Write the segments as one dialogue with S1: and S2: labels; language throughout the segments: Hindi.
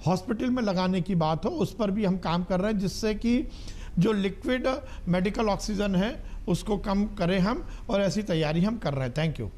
S1: हॉस्पिटल में लगाने की बात हो, उस पर भी हम काम कर रहे हैं, जिससे कि जो लिक्विड मेडिकल ऑक्सीजन है उसको कम करें हम, और ऐसी तैयारी हम कर रहे हैं। Thank you.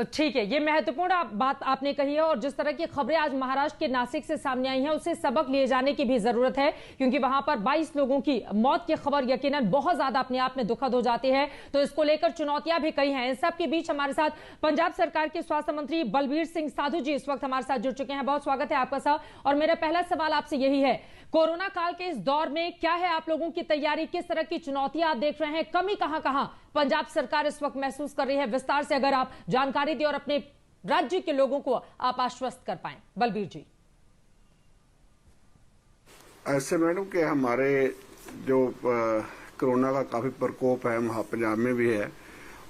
S2: ठीक है, ये महत्वपूर्ण बात आपने कही है, और जिस तरह की खबरें आज महाराष्ट्र के नासिक से सामने आई हैं उससे सबक लिए जाने की भी जरूरत है, क्योंकि वहां पर 22 लोगों की मौत की खबर यकीनन बहुत ज्यादा अपने आप में दुखद हो जाती है। तो इसको लेकर चुनौतियां भी कई हैं। इन सब के बीच हमारे साथ पंजाब सरकार के स्वास्थ्य मंत्री बलबीर सिंह साधु जी इस वक्त हमारे साथ जुड़ चुके हैं। बहुत स्वागत है आपका साहब। और मेरा पहला सवाल आपसे यही है, कोरोना काल के इस दौर में क्या है आप लोगों की तैयारी, किस तरह की चुनौतियां आप देख रहे हैं, कमी कहां पंजाब सरकार इस वक्त महसूस कर रही है? विस्तार से अगर आप जानकारी दें और अपने राज्य के लोगों को आप आश्वस्त कर पाएं। बलबीर जी।
S3: ऐसे मैडम के हमारे जो कोरोना का काफी प्रकोप है वहाँ पंजाब में भी है,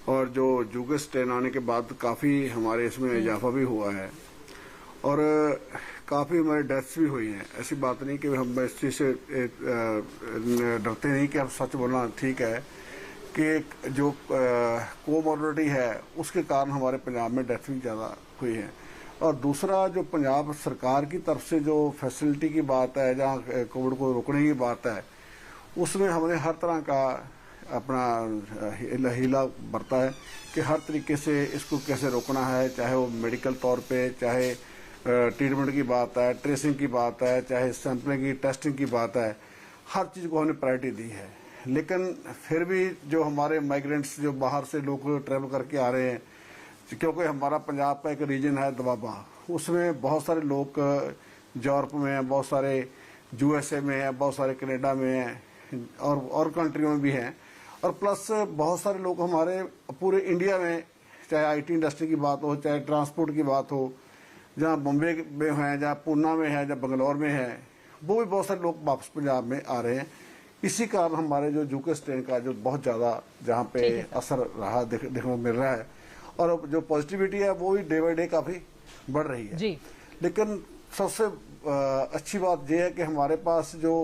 S3: और जो जुगल स्ट्रेन आने के बाद काफी हमारे इसमें इजाफा भी हुआ है, और काफी हमारी डेथ्स भी हुई हैं। ऐसी बात नहीं कि हम इस चीज से डरते नहीं कि हम सच बोलना ठीक है कि जो कोमोर्बिडिटी है उसके कारण हमारे पंजाब में डेथ भी ज़्यादा हुई है। और दूसरा जो पंजाब सरकार की तरफ से जो फैसिलिटी की बात है, जहाँ कोविड को रोकने की बात है, उसमें हमने हर तरह का अपना हीला बरता है कि हर तरीके से इसको कैसे रोकना है, चाहे वो मेडिकल तौर पे, चाहे ट्रीटमेंट की बात है, ट्रेसिंग की बात है, चाहे सैंपलिंग की टेस्टिंग की बात है, हर चीज़ को हमने प्रायोरिटी दी है। लेकिन फिर भी जो हमारे माइग्रेंट्स जो बाहर से लोग ट्रैवल करके आ रहे हैं, क्योंकि हमारा पंजाब का एक रीजन है दोआबा, उसमें बहुत सारे लोग यूरोप में हैं, बहुत सारे यूएसए में हैं, बहुत सारे कनाडा में हैं, और कंट्रियों में भी हैं, और प्लस बहुत सारे लोग हमारे पूरे इंडिया में, चाहे आईटी इंडस्ट्री की बात हो, चाहे ट्रांसपोर्ट की बात हो, जहाँ बम्बे में हैं, जहाँ पूना में है, जहाँ बंगलौर में है, वो भी बहुत सारे लोग वापस पंजाब में आ रहे हैं। इसी कारण हमारे जो जुगल स्ट्रेन का जो बहुत ज़्यादा जहाँ पे असर रहा देखने को मिल रहा है, और जो पॉजिटिविटी है वो भी डे बाई डे काफ़ी बढ़ रही है जी। लेकिन सबसे अच्छी बात यह है कि हमारे पास जो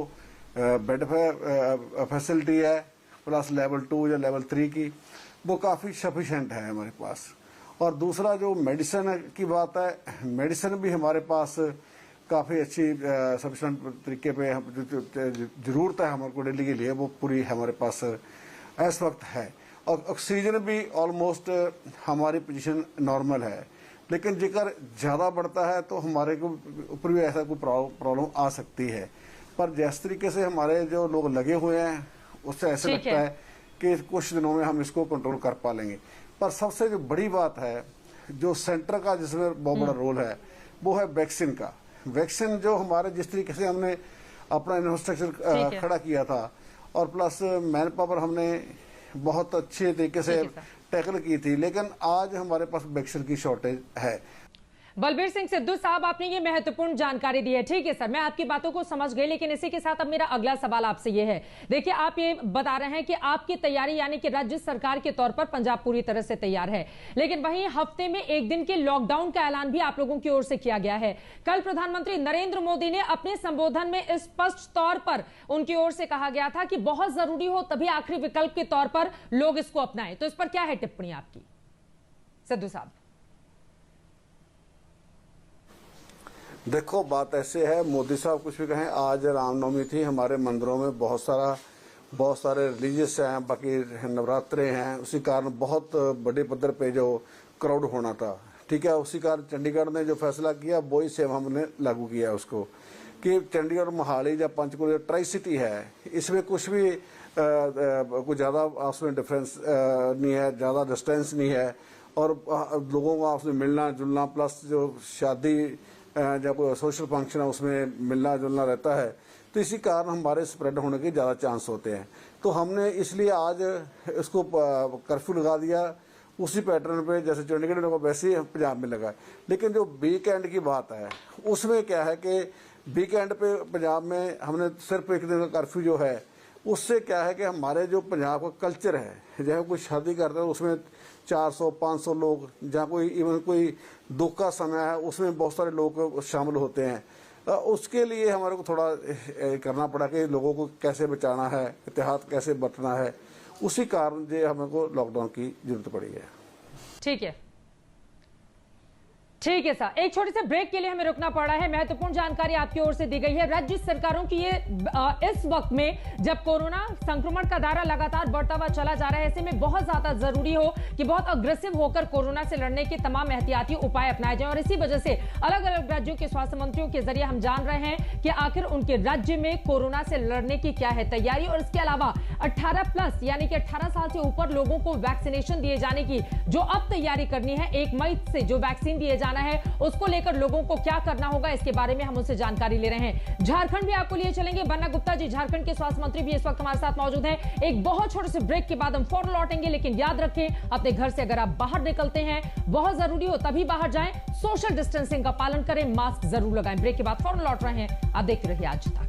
S3: बेड फैसिलिटी है प्लस लेवल 2 या लेवल 3 की, वो काफ़ी सफिशेंट है हमारे पास। और दूसरा जो मेडिसिन की बात है, मेडिसिन भी हमारे पास काफ़ी अच्छी सफिशेंट तरीके पे ज़रूरत है हमारे को डेली के लिए, वो पूरी हमारे पास इस वक्त है। और ऑक्सीजन भी ऑलमोस्ट हमारी पोजीशन नॉर्मल है, लेकिन जेकर ज़्यादा बढ़ता है तो हमारे को ऊपर भी ऐसा कोई प्रॉब्लम आ सकती है। पर जिस तरीके से हमारे जो लोग लगे हुए हैं उससे ऐसे लगता है कि कुछ दिनों में हम इसको कंट्रोल कर पा लेंगे। पर सबसे जो बड़ी बात है, जो सेंटर का जिसमें बहुत बड़ा रोल है, वो है वैक्सीन का। वैक्सीन जो हमारे जिस तरीके से हमने अपना इंफ्रास्ट्रक्चर खड़ा किया था, और प्लस मैन पावर हमने बहुत अच्छे तरीके से टैकल की थी, लेकिन आज हमारे पास वैक्सीन की शॉर्टेज है।
S2: बलबीर सिंह सिद्धू साहब, आपने ये महत्वपूर्ण जानकारी दी है। ठीक है सर, मैं आपकी बातों को समझ गई, लेकिन इसी के साथ अब मेरा अगला सवाल आपसे ये है। देखिए, आप ये बता रहे हैं कि आपकी तैयारी यानी कि राज्य सरकार के तौर पर पंजाब पूरी तरह से तैयार है, लेकिन वहीं हफ्ते में एक दिन के लॉकडाउन का ऐलान भी आप लोगों की ओर से किया गया है। कल प्रधानमंत्री नरेंद्र मोदी ने अपने संबोधन में स्पष्ट तौर पर उनकी ओर से कहा गया था कि बहुत जरूरी हो तभी आखिरी विकल्प के तौर पर लोग इसको अपनाएं। तो इस पर क्या है टिप्पणी आपकी सिद्धू साहब?
S3: देखो, बात ऐसे है, मोदी साहब कुछ भी कहें, आज रामनवमी थी, हमारे मंदिरों में बहुत सारे रिलीजियस हैं, बाकी नवरात्रे हैं, उसी कारण बहुत बड़े पद्धर पे जो क्राउड होना था, ठीक है। उसी कारण चंडीगढ़ ने जो फैसला किया वही सेम हमने लागू किया उसको, कि चंडीगढ़, मोहाली या पंचकुला ट्राई सिटी है, इसमें कुछ भी कुछ ज़्यादा आपस में डिफरेंस नहीं है, ज़्यादा डिस्टेंस नहीं है, और लोगों को आपस में मिलना जुलना, प्लस जो शादी जब सोशल फंक्शन है उसमें मिलना जुलना रहता है, तो इसी कारण हमारे स्प्रेड होने के ज़्यादा चांस होते हैं। तो हमने इसलिए आज इसको कर्फ्यू लगा दिया उसी पैटर्न पे जैसे चंडीगढ़ में वैसे ही पंजाब में लगा। लेकिन जो वीकेंड की बात है उसमें क्या है कि वीकेंड पे पंजाब में हमने सिर्फ एक दिन का कर्फ्यू जो है, उससे क्या है कि हमारे जो पंजाब का कल्चर है, जहाँ कोई शादी करता है उसमें 400-500 लोग, जहाँ कोई इवन कोई दुख का समय है उसमें बहुत सारे लोग शामिल होते हैं। उसके लिए हमारे को थोड़ा करना पड़ा कि लोगों को कैसे बचाना है, एहतियात कैसे बरतना है, उसी कारण जो हमें को लॉकडाउन की जरूरत पड़ी है।
S2: ठीक है, ठीक है सर, एक छोटे से ब्रेक के लिए हमें रुकना पड़ा है। महत्वपूर्ण जानकारी आपकी ओर से दी गई है। राज्य सरकारों की ये इस वक्त में जब कोरोना संक्रमण का दायरा लगातार बढ़ता हुआ चला जा रहा है, ऐसे में बहुत ज्यादा जरूरी हो कि बहुत अग्रेसिव होकर कोरोना से लड़ने के तमाम एहतियाती उपाय अपनाए जाएं। और इसी वजह से अलग अलग राज्यों के स्वास्थ्य मंत्रियों के जरिए हम जान रहे हैं कि आखिर उनके राज्य में कोरोना से लड़ने की क्या है तैयारी। और इसके अलावा 18+ यानी कि 18 साल से ऊपर लोगों को वैक्सीनेशन दिए जाने की जो अब तैयारी करनी है, 1 मई से जो वैक्सीन दिए जाना है उसको लेकर लोगों को क्या करना होगा, इसके बारे में हम उनसे जानकारी ले रहे हैं। झारखंड भी आपको लिए चलेंगे। बन्ना गुप्ता जी, झारखंड के स्वास्थ्य मंत्री, भी इस वक्त हमारे साथ मौजूद हैं। एक बहुत छोटे से ब्रेक के बाद हम फौरन लौटेंगे, लेकिन याद रखें अपने घर से अगर आप बाहर निकलते हैं, बहुत जरूरी हो तभी बाहर जाएं, सोशल डिस्टेंसिंग का पालन करें, मास्क जरूर लगाएं। ब्रेक के बाद फौरन लौट रहे हैं, आप देखते रहिए आज तक।